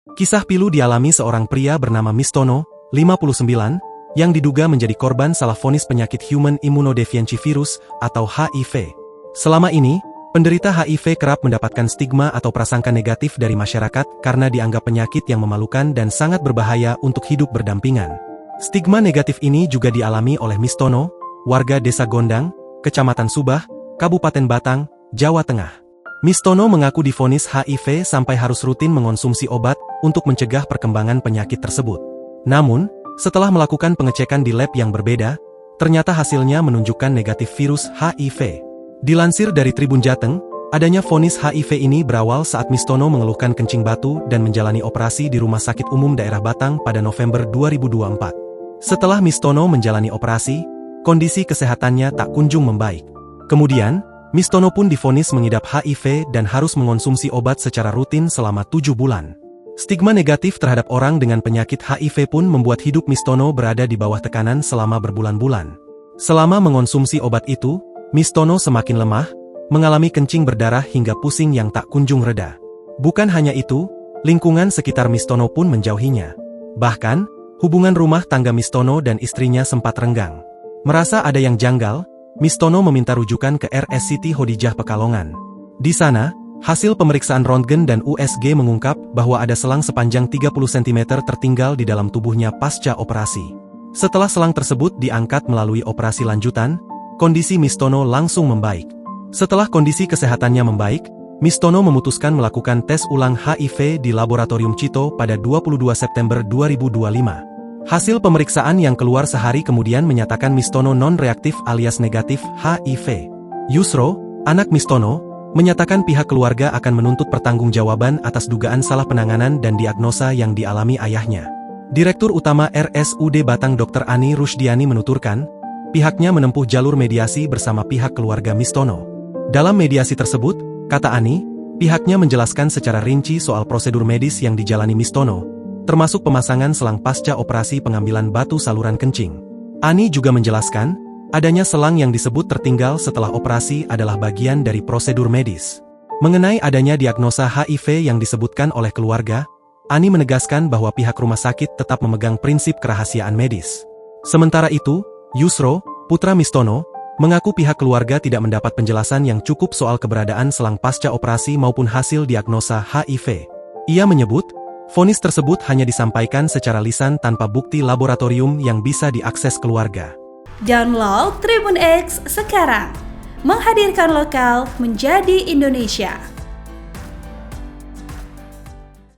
Kisah pilu dialami seorang pria bernama Mistono, 59, yang diduga menjadi korban salah vonis penyakit Human Immunodeficiency Virus atau HIV. Selama ini, penderita HIV kerap mendapatkan stigma atau prasangka negatif dari masyarakat karena dianggap penyakit yang memalukan dan sangat berbahaya untuk hidup berdampingan. Stigma negatif ini juga dialami oleh Mistono, warga Desa Gondang, Kecamatan Subah, Kabupaten Batang, Jawa Tengah. Mistono mengaku divonis HIV sampai harus rutin mengonsumsi obat untuk mencegah perkembangan penyakit tersebut. Namun, setelah melakukan pengecekan di lab yang berbeda, ternyata hasilnya menunjukkan negatif virus HIV. Dilansir dari Tribun Jateng, adanya vonis HIV ini berawal saat Mistono mengeluhkan kencing batu dan menjalani operasi di Rumah Sakit Umum Daerah Batang pada November 2024. Setelah Mistono menjalani operasi, kondisi kesehatannya tak kunjung membaik. Kemudian, Mistono pun divonis mengidap HIV dan harus mengonsumsi obat secara rutin selama 7 bulan. Stigma negatif terhadap orang dengan penyakit HIV pun membuat hidup Mistono berada di bawah tekanan selama berbulan-bulan. Selama mengonsumsi obat itu, Mistono semakin lemah, mengalami kencing berdarah hingga pusing yang tak kunjung reda. Bukan hanya itu, lingkungan sekitar Mistono pun menjauhinya. Bahkan, hubungan rumah tangga Mistono dan istrinya sempat renggang. Merasa ada yang janggal, Mistono meminta rujukan ke RSCT Hodijah Pekalongan. Di sana, hasil pemeriksaan röntgen dan USG mengungkap bahwa ada selang sepanjang 30 cm tertinggal di dalam tubuhnya pasca operasi. Setelah selang tersebut diangkat melalui operasi lanjutan, kondisi Mistono langsung membaik. Setelah kondisi kesehatannya membaik, Mistono memutuskan melakukan tes ulang HIV di Laboratorium Cito pada 22 September 2025. Hasil pemeriksaan yang keluar sehari kemudian menyatakan Mistono non-reaktif alias negatif HIV. Yusro, anak Mistono, menyatakan pihak keluarga akan menuntut pertanggungjawaban atas dugaan salah penanganan dan diagnosa yang dialami ayahnya. Direktur Utama RSUD Batang Dr. Ani Rusdiani menuturkan, pihaknya menempuh jalur mediasi bersama pihak keluarga Mistono. Dalam mediasi tersebut, kata Ani, pihaknya menjelaskan secara rinci soal prosedur medis yang dijalani Mistono, termasuk pemasangan selang pasca operasi pengambilan batu saluran kencing. Ani juga menjelaskan, adanya selang yang disebut tertinggal setelah operasi adalah bagian dari prosedur medis. Mengenai adanya diagnosa HIV yang disebutkan oleh keluarga, Ani menegaskan bahwa pihak rumah sakit tetap memegang prinsip kerahasiaan medis. Sementara itu, Yusro, putra Mistono, mengaku pihak keluarga tidak mendapat penjelasan yang cukup soal keberadaan selang pasca operasi maupun hasil diagnosa HIV. Ia menyebut, vonis tersebut hanya disampaikan secara lisan tanpa bukti laboratorium yang bisa diakses keluarga. Download Tribun X sekarang, menghadirkan lokal menjadi Indonesia.